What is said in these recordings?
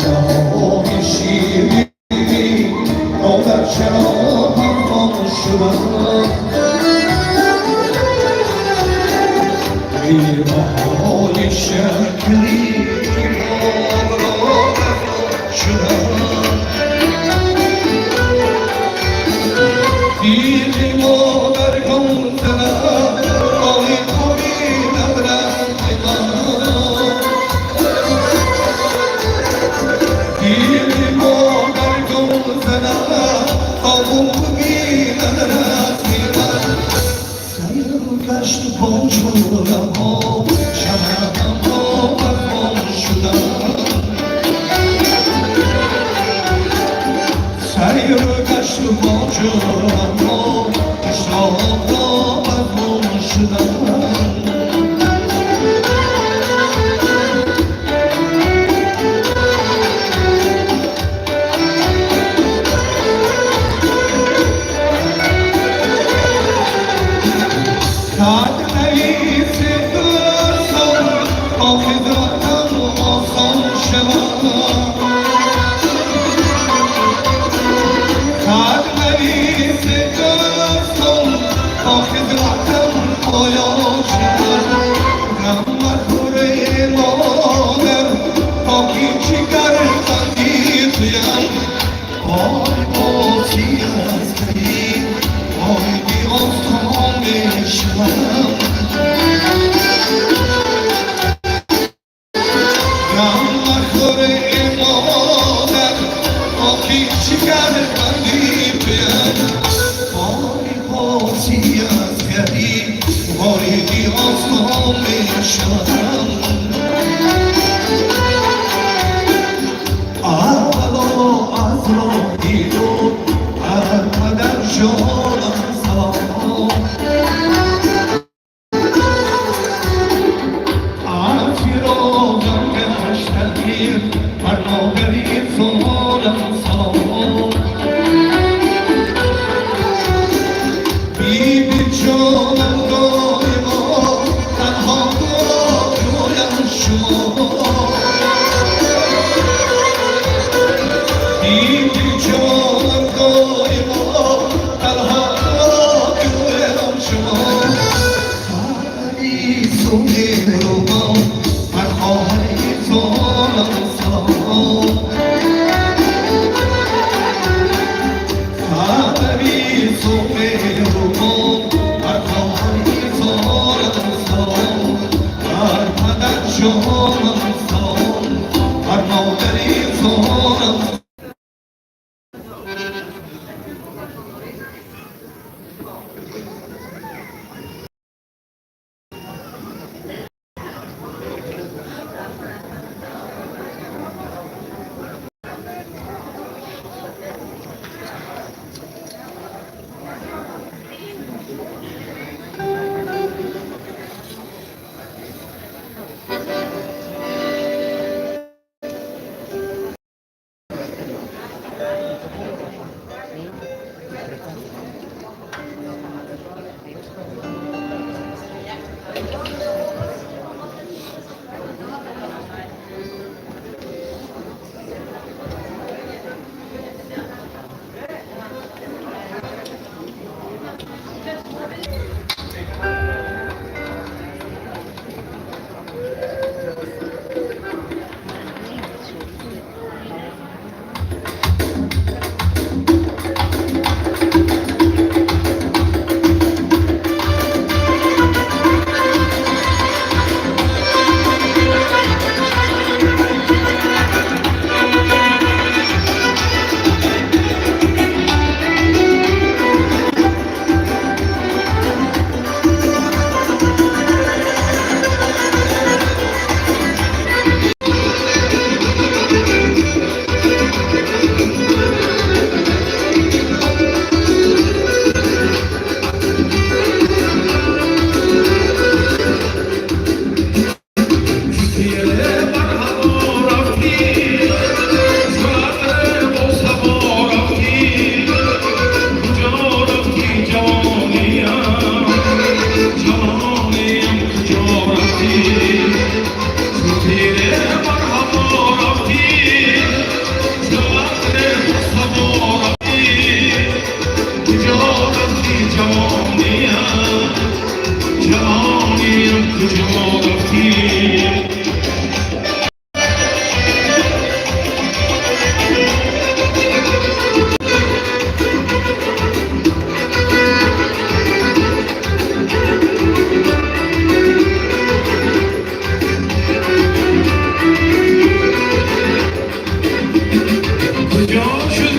نام شیرینی دادر چرا پنهان شدم میوه‌های شکری باغ را شدم دیدی مادر گم زنم آی توی نبرم دیدی مادر گم زنم آبوی نبرم سیر گشت با جورم ها شبم ها برفان شدم سیر گشت با جورم ها اشتاق را برفان شدم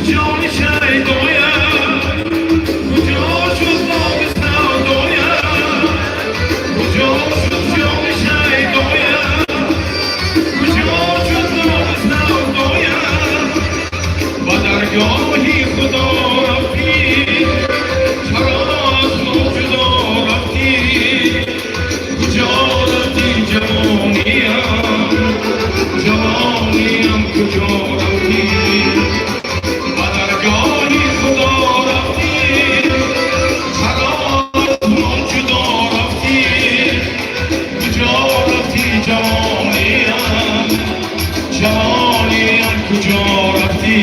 جان شیدایم کجا شد باغ سودایم کجا شد جان شیدایم کجا شد باغ سودایم و درگاهی خدا رفتی چرا از ما جدا رفتی کجا رفتی جوانیم جوانیم کجا رفتی و درگاهی خدا رفتی چرا از ما جدا رفتی کجا رفتی جوانیم جوانیم کجا رفتی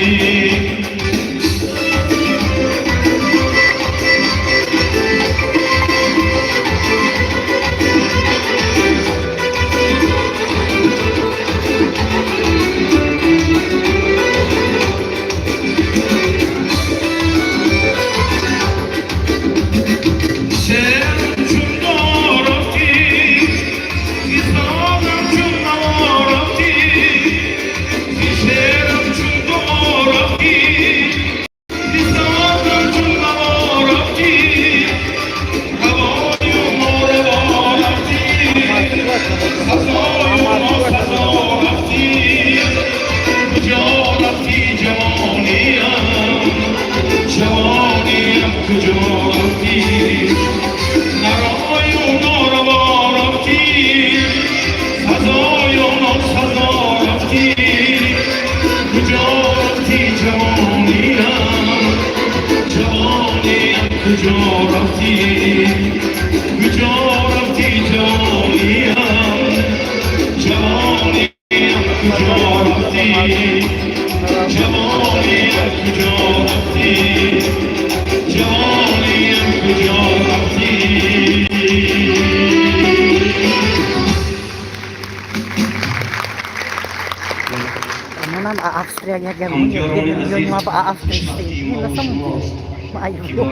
Naman a-Austria ya gano'n yun mga pa-a-Austria state. Nasa mo maayos yun.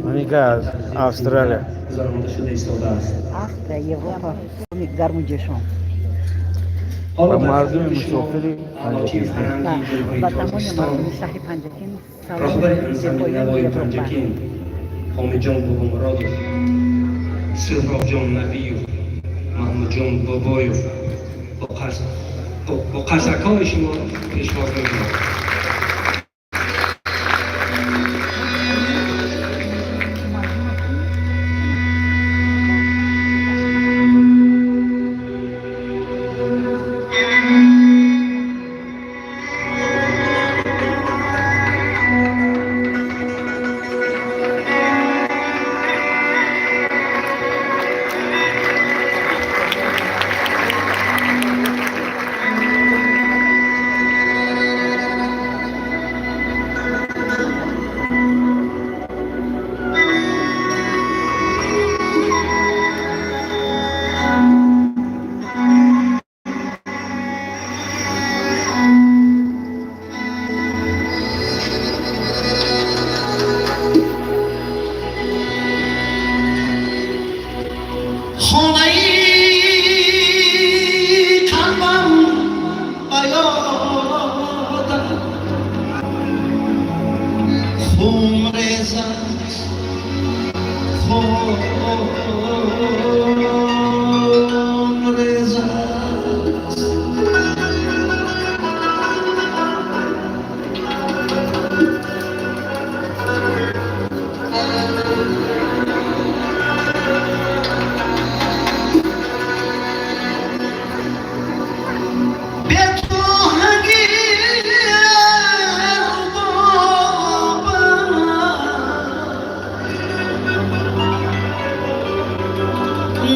Amiga, Австралия. Австрия, Европа, гармон дешон. مردم مسافری Потому не могу шахи панджакин, салон حامجان بابامرادو سهراب جان نبیو محمود جان بابایو با قصک های شما پیشواز میکنم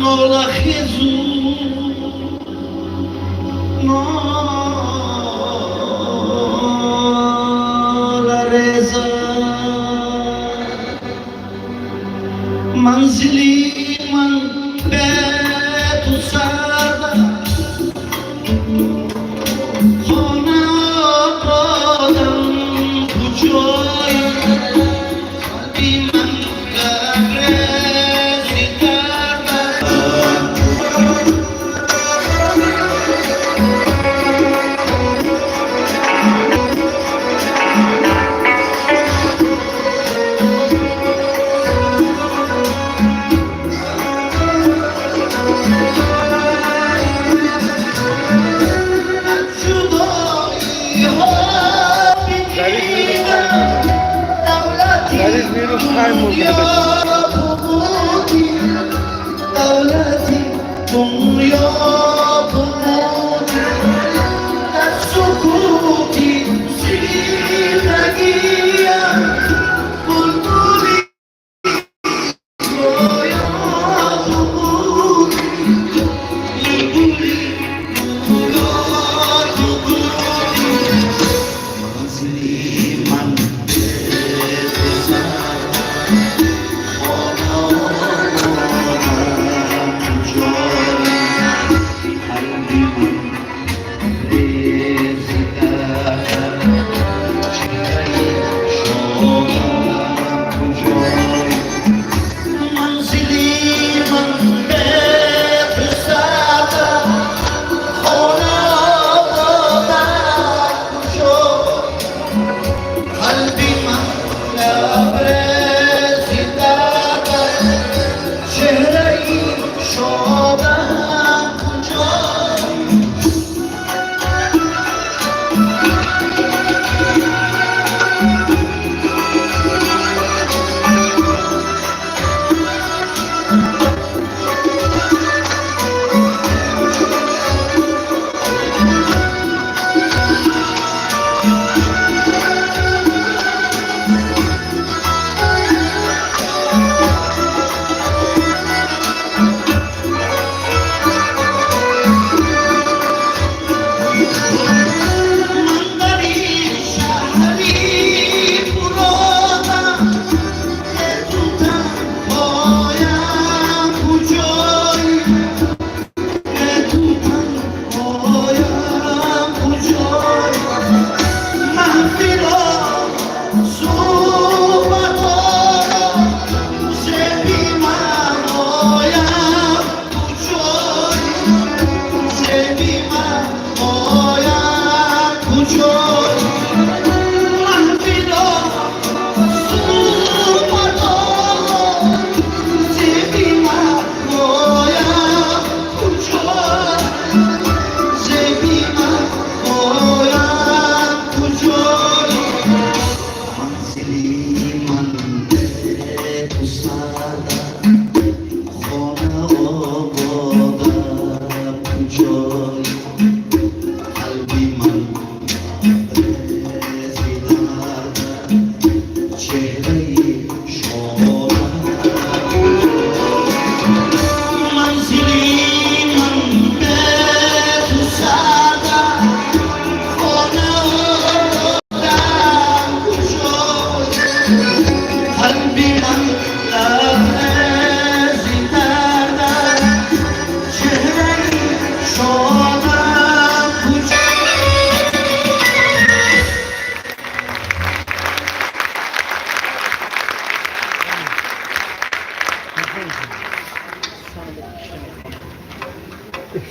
Nola Jesus, Nola reza, manzili man betu sada, khona qadam pujoy, iman kabre sitada. دنیا بودی دولتی دنیا بودی در سکوتی زندگیم بلبلی رویات بودی بلبلی رویات بودی منزلی من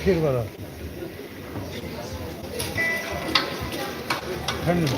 İksir var abi. Efendim?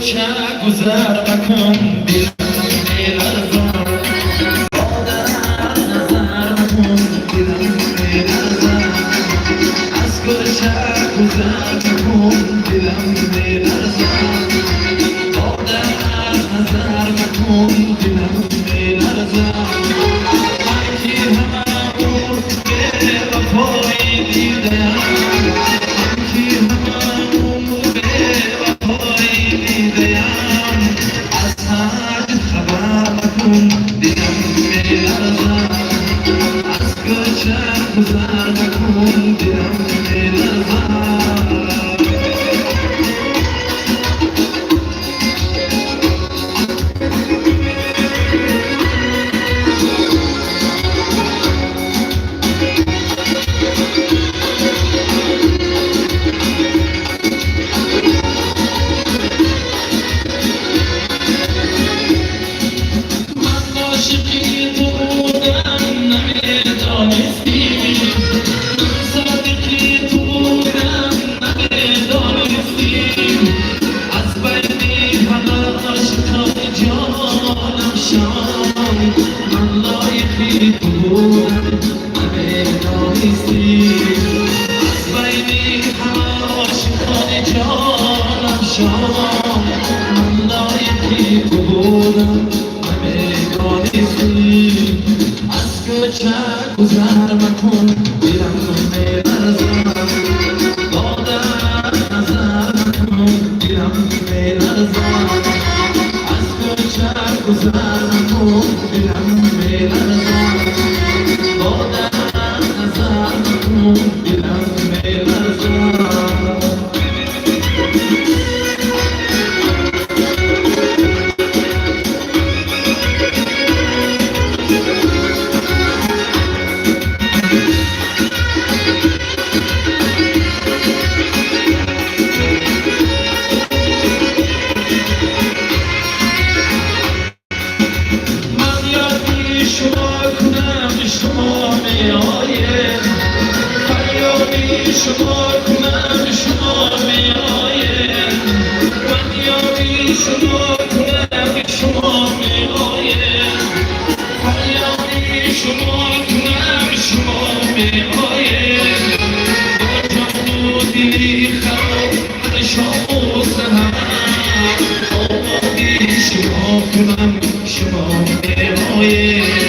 چه گذر مکن دل می‌لرزد در نظر مکن دل می‌لرزد از کوچه گذر مکن دلم می‌لرزد در نظر مکن دلم می‌لرزد من که همه عمر به وفای دیدم من که همه عمر به وفای دیدم از حد خبر مکن دلم می‌لرزد از کوچه گذر مکن دلم می‌لرزد بودم همه دانستی از بین همه عاشقان جانم شام من لایقی تو بودم همه دانستی از کوچه گذر مکن دلم میلرزم با در نظر مکن دلم میلرزم از کوچه گذر مکن دلم میلرزم با در نظر مکن دلم میلرزم شما کنم شما میآید فریادی شما کنم شما میآید من یاری شما کنم شما میآید فریادی شما کنم شما میآید با جان و دلی خراب هر شام و سحر آبادی شما کنم شما میآید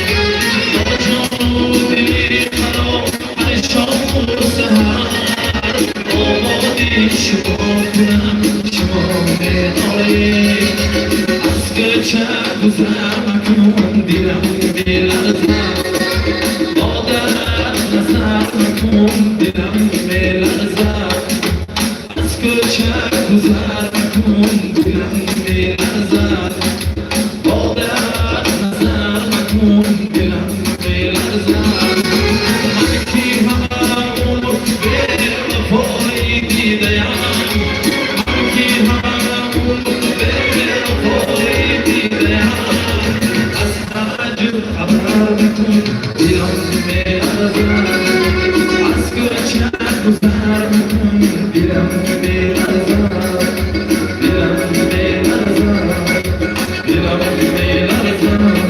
گذر مکن دلم میلرزم با در نظر مکن دلم میلرزم از کوچه گذر مکن دلم میلرزم با در نظر مکن دلم میلرزم من کی همون به وفایی دیدم من کی همون به وفایی دیدم خبر مکن دلم میلرزم از کوچه گذر مکن دلم میلرزم دلم میلرزم دلم میلرزم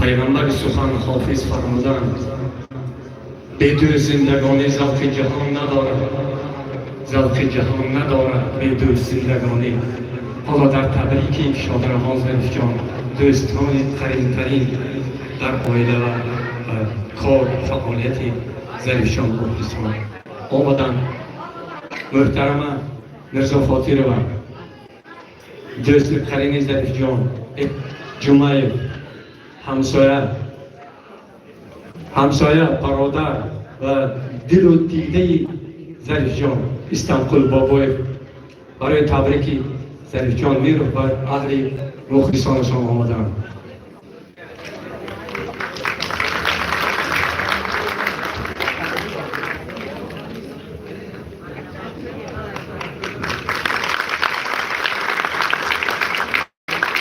پیغمبر سخن حافظ فرمودند بدون زندگانی ذوق جهان ندارد، ذوق جهان ندارد بدون زندگانی. حالا در تبریک شادروان ظریف جان دوستان قرین‌ترین در عائله و کار فعالیت ظریف جان مخلصان آمدند. محترم مرزا فاطر و دوست قرین ظریف جان جمعه همسایه برادر و دل و دیده ظریف جان استانبول بابایف برای تبریک ظریف جان میرو و اهل مخلصانشان آمدند.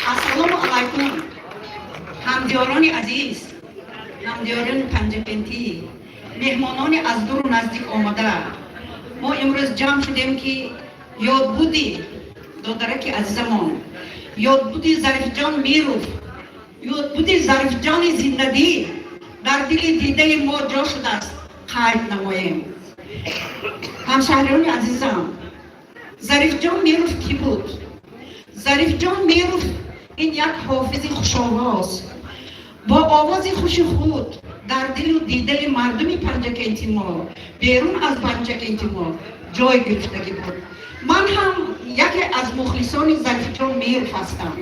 السلام علیکم همدیاران عزیز، همدیاران پنجپنتی، مهمانان از دور و نزدیک آمده. ما امروز جمع شدیم که یاد بودی دادرک عزیزمان، یاد بودی ظریف جان میروف، یاد بودی ظریف جان زندگی در دل دیده ما جا شده است. قید نماییم. همشهریان عزیزم، ظریف جان میروف کی بود؟ ظریف جان میروف این یک حافظ خوش‌آواز با آواز خوش خود در دل و دیده مردم پنجکنتی ما بیرون از پنجکنتی ما جای گرفتگی بود. من هم یکی از مخلصان ظریف جان میروف هستم.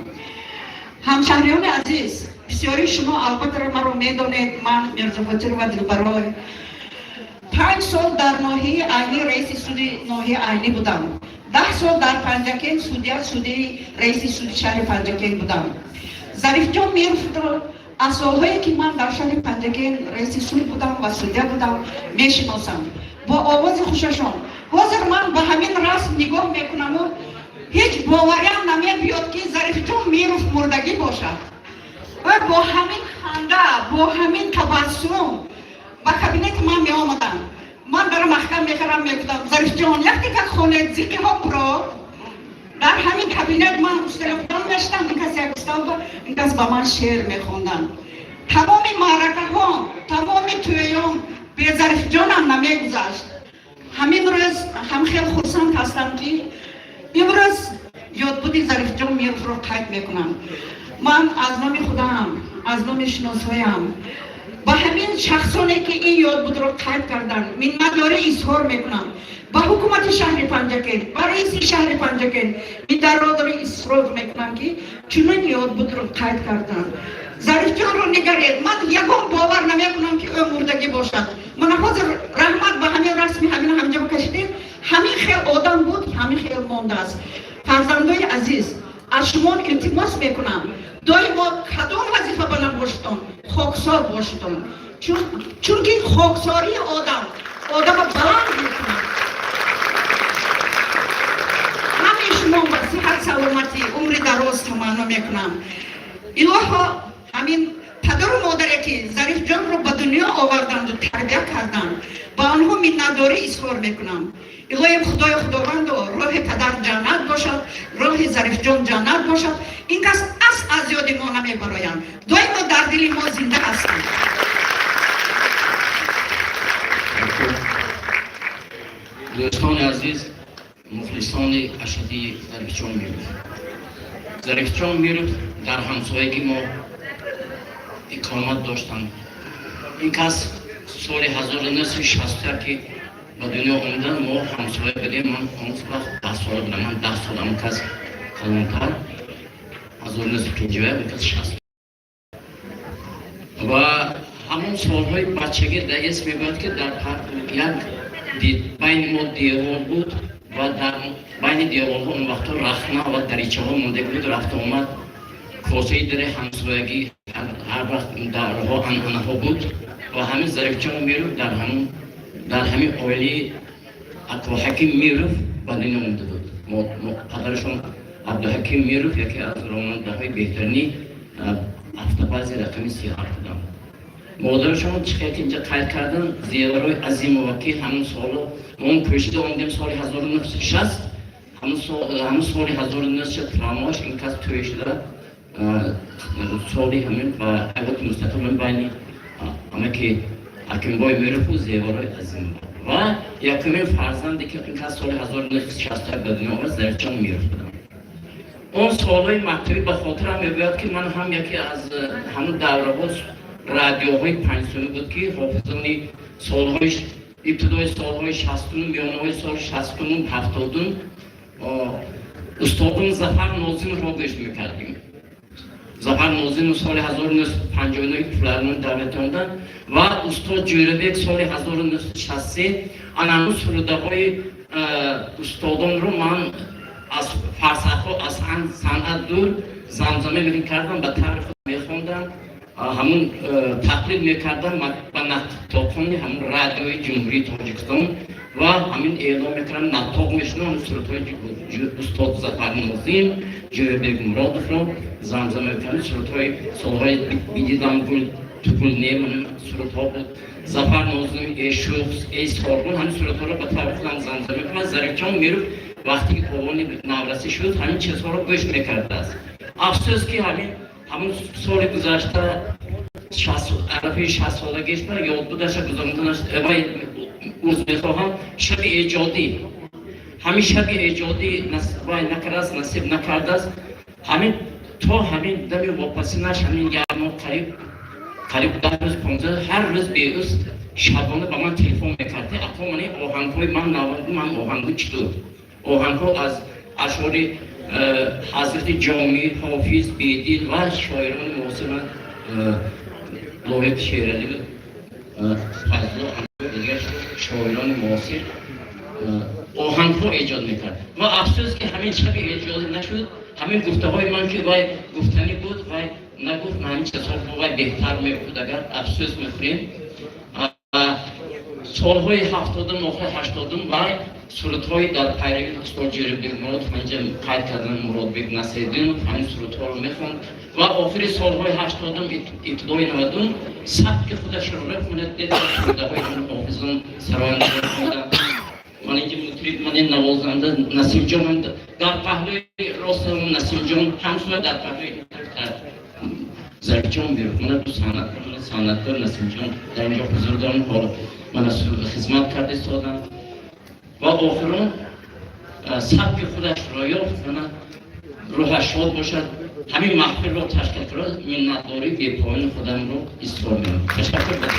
همشهریان عزیز، بسیاری شما البته مرا میدانید. من مرزا فاطر و دلبرای 5 سال در ناحیه عینی رئیس سود ناحیه عینی بودم. 10 سال در پنجکن سودی رئیس سود شهر پنجکن بودم. ظریف جان میروف را از سالهایی که من در شهر پنجکن رئیس سود بودم و سودی بودم میشناسم. با آواز خوششان حاضر من به همین رسم نگاه میکنم و هیچ باوریم نمیاد که ظریف جان میروف مردگی باشد. و با همین خنده، با همین تبسم به کابینت من می آمدن. من در محکم میکردم میگفتم ظریف جان یک دیگه خونه زیکی ها برو. در همین کابینت من تلفن میشتم، این کس یک استاد و این کس به من شعر میخوندن. تمام معرکه ها، تمام تویان به ظریف جان هم نمیگذشت. همین روز هم خیلی خرسند هستم که امروز یاد بودی ظریف جان میروف رو قید میکنم. من از نام خودم، از نام شناسایم با همین شخصانی که این یاد بود رو قید کردن منتداری اظهار میکنم. با حکومت شهر پنجکن، با رئیس شهر پنجکن منتداری اظهار میکنم که چنین یاد بود رو قید کردن. ظریف جان رو نگرید. من یکم باور نمیکنم که او مردگی باشد. من حاضر رحمت به همین رسمی همینجا بکشیدیم. همین خیلی آدم بود، همین خیلی مانده است. فرزندای عزیز، از شما التماس میکنم دائما کدام وظیفه بلند باشتون، خاکسار باشتون. چون که خاکساری آدم بلند میکنه. همه شما با صحت سلامتی عمر دراز تمنا میکنم. الها همین پدر و مادری که ظریف جان رو به دنیا آوردند و تربیت کردند با آنها منتداری اظهار میکنم. الهی خدای خداوند و راه پدر جنت باشد، راه ظریف جان جنت باشد. این کس از یاد ما نمیبرایم. دائما در دل ما زنده هستند. دوستان عزیز، مخلصان اشدی ظریف جان میروف. ظریف جان میروف در همسایگی ما اقامت داشتند. این کس سال 1960 که به دنیا آمدن ما همسایه بودیم. من اون وقت 10 سال بودم. من 10 سال اون کس کلانتر 1950 کس 60 و همون سالهای بچگی دست میبود که در یک بین ما دیوار بود و و در بین دیوارها اون وقتا رخنه و دریچه ها مونده بود رفت آمد کاسه در همسایگی هر وقت درها انانه ها بود و همین ظریفجان میرفت در همین آیلی عبدالحکیم میرفت بدین مونده بود پدرشون عبدالحکیم میرفت یکی از راننده های بهترینی افتابازی رقمی 37 بودن مادرشون چقدر اینجا قید کردن زیورای عظیم و وکی همون سال ما اون پوشیده آمدیم سال 1960 همون سال 1960 فراماش این کس توی شده سالی همین و حیوات مستقل بینی همه که حکیمبای میرفت و زیورای عظیم و یکمین فرزندی که این کس سال 1960 به دنیا آمد ظریفجان میرفت اون سالهای مکتبی به خاطرم میاد که من هم یکی از همون دوره ها رادیوهای پنجسونی بود که حافظانی سالهای ابتدای سالهای 60 میانهای سال 60 70 استادم ظفر نازم را گوش میکردیم ظفر نازم سال 1959 فلرمون دعوت آمدن و استاد جویربک سال 1963 انانو سروده های استادان رو من از فلسفه از صنعت دور زمزمه میکردم به طرف میخوندم همون تقلید میکردم به نطاقان همون رادیوی جمهوری تاجیکستان و همین اعلام میکردم نطاق میشنم همون صورتهای استاد ظفر نازم جویربک مرادوف رو زمزمه میکردم صورتهای سالهای بیدیدم گل توپل نیم صورتها بود ظفر نازم ای شخص ای سارگون همین صورتها رو به طرف زمزمه میکردم ظریفجان میرفت وقتی که قوانی نورسی شد همین چیزها رو گوش میکرده است افسوس که همون سال گذشته عرفه 60 سالگیش را یاد بودش گذاردنش اوز میخواهم شب ایجادی همین شب ایجادی نصیب نکرده است همین تا همین دمی واپسی نش همین گرما قریب 10 روز 15 هر روز بیروز شبانه به من تلفن میکرده اقا منی آهنگهای من نوردم من آهنگو چطور آهنگها از اشعار حضرت جامی حافظ بیدیل و شاعران معاصر لاحق شیرالی فضل و دیگر شاعران معاصر آهنگها ایجاد میکرد و افسوس که همین شب ایجاد نشد همین گفته های من که وای گفتنی بود وای نگفت همین چیزها وای بهتر میبود اگر افسوس میخوریم سالهای 70 آخر 80 و صورت‌های در پیروی استاد جویربک مراد منجا قید کردن مراد بک نصیرالدین همین صورت‌ها رو میخوند و آخر سالهای 80 ابتدای 90 سبک خودش رو رفت دید صورت‌های حافظان سرایان خوندن من اینجا مطرب من نوازنده نسیم جان در پهلوی راست نسیم جان همسوی در پهلوی ظریفجان بیرفت من دو صنعتکار نسیم جان در اینجا حضور دارم حالا من از خدمت کرده استادم و آخران سبک خودش را یافت و روحش شاد باشد همین محفل را تشکیل کرد منتداری به پایین خودم رو اظهار می‌کنم تشکر می‌کنم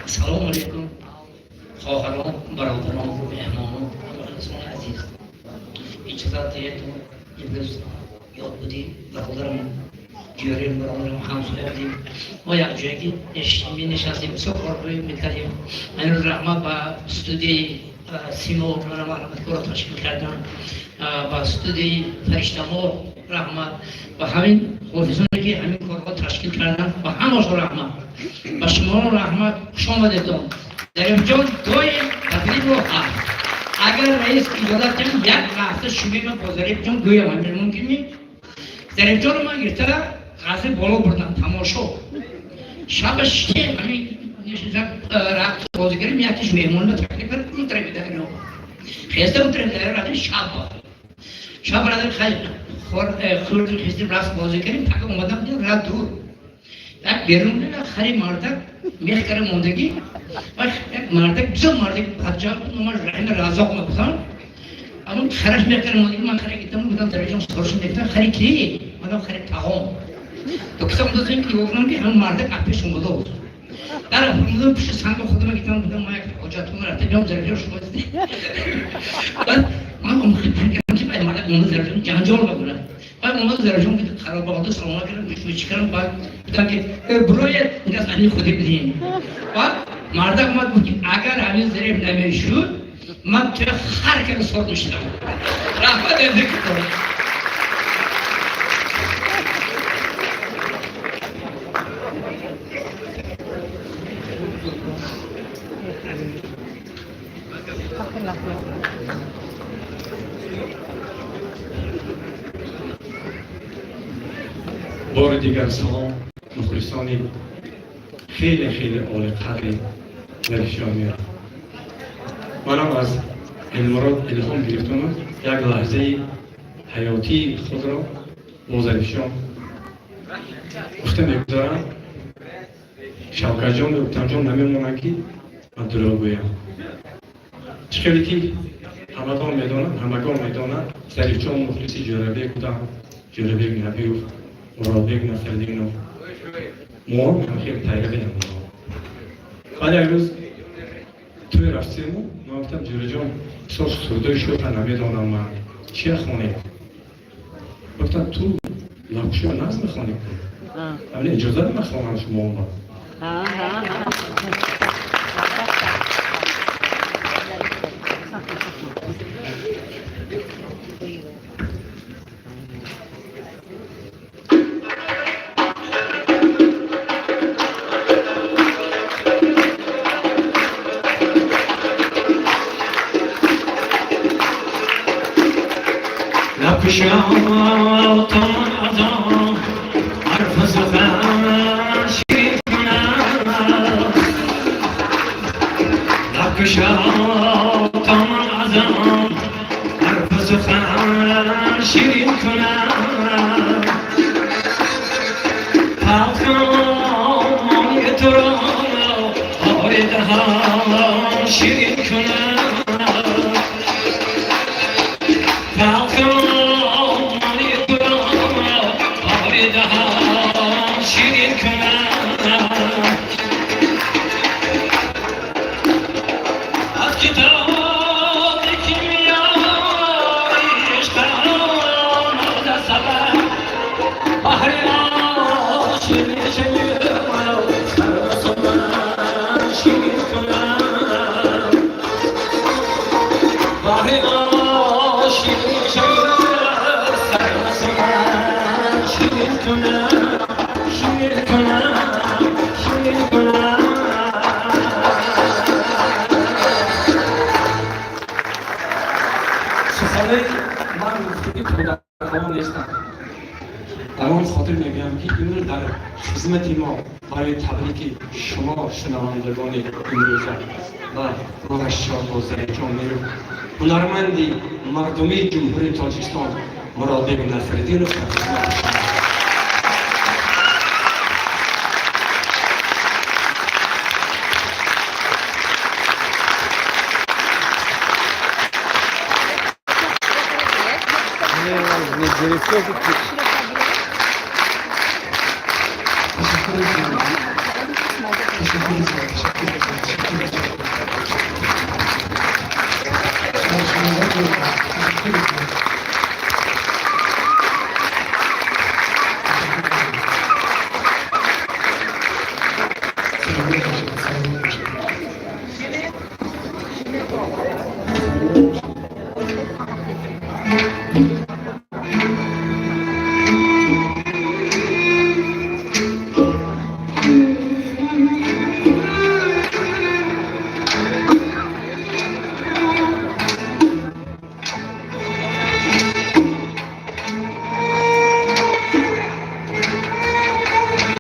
سلام علیکم خواهران برادران مهمانان دوستان عزیز اجازهتون امروز یاد بودیم برادرم جویریم برادرم همسایه بودیم ما یک جایی نشستیم سفر روی میکردیم این رحمت با استودی سیما رحمت کار تشکیل کردن با استودی فرشته‌ها رحمت و همین حافظانی که همین کارها تشکیل کردن و همه‌شون رحمت و شما رحمت خوش آمدید. ظریفجان دایم تقریب رو هست اگر رئیس اجازه کنم یک لحظه شما من با ظریفجان گویم همین ممکن نیست. ظریفجان رو من گرفته غازه بالا بردم تماشا شبش که همین رفت بازیگریم یکیش مهمون رو تکلیف کرد اون طرفی در اینا خیسته اون طرفی در رفتیم شب رفتیم خیلی خورد خیستیم رفت بازیگریم تک اومدم دیدم رفت دور یک بیرون خری مردک میخ کرده موندگی و یک مردک بسیار مردک بچه نمار رحیم رازاق مبزان اما خرش میخ کرده موندگی من خری گیتم بودم درشان سرشون دیدم خری کی؟ مدام خری تاهم تو کسا مدازیم که بکنم که همون مردک اپیش اومده بود در افرمودم پیش سنگ خودم گیتم بودم ما یک حاجتون رفته بیام ظریفجان شما دیدی بعد من خیلی کردم که باید مردک اومده ظریفجان جنجال بگونه بعد اومد ظریفجان که خراب باقاده سلام کردم میش کردم بعد بودم که برای این از علی خودی بدیم بعد مردم اومد بود که اگر همین ضریب نمیشد من توی هر کنه سر میشدم رحمت ذکر کنم. بار دیگر سلام مخلصانی خیلی خیلی عالی قدری زرفشان میرم. منم از المراد الهام گرفتم یک لحظه حیاتی خود را با زرفشان گفته میگذارم. شوکت جان و دکتر جان نمیمونن که من دروغ بگویم. خیلی که همگان میدانن زرفشان مخلصی جربه بودم، جربه نبی و مرابط نفردین و ما هم خیلی تایره هم ولی امروز توی رفتیم ما گفتم جوری جان ساز سردای شد نمیدانم من چیه خونه گفتم تو لاکشو ناز میخوانی ولی اجازه نمیخوانم شما ما شاطان عظام حرف سخن شیرین کنم لب شاطان عظام حرف سخن شیرین کنم پاکانی تو را آی دهان شیرین کنم الان خاطر میگم که این در خدمت ما برای تبریک شما شنوندگان امروز و روز شاد و زرفشان میرم هنرمندی مردمی جمهوری تاجیکستان مراد نصرالدین رو خدمت Gracias.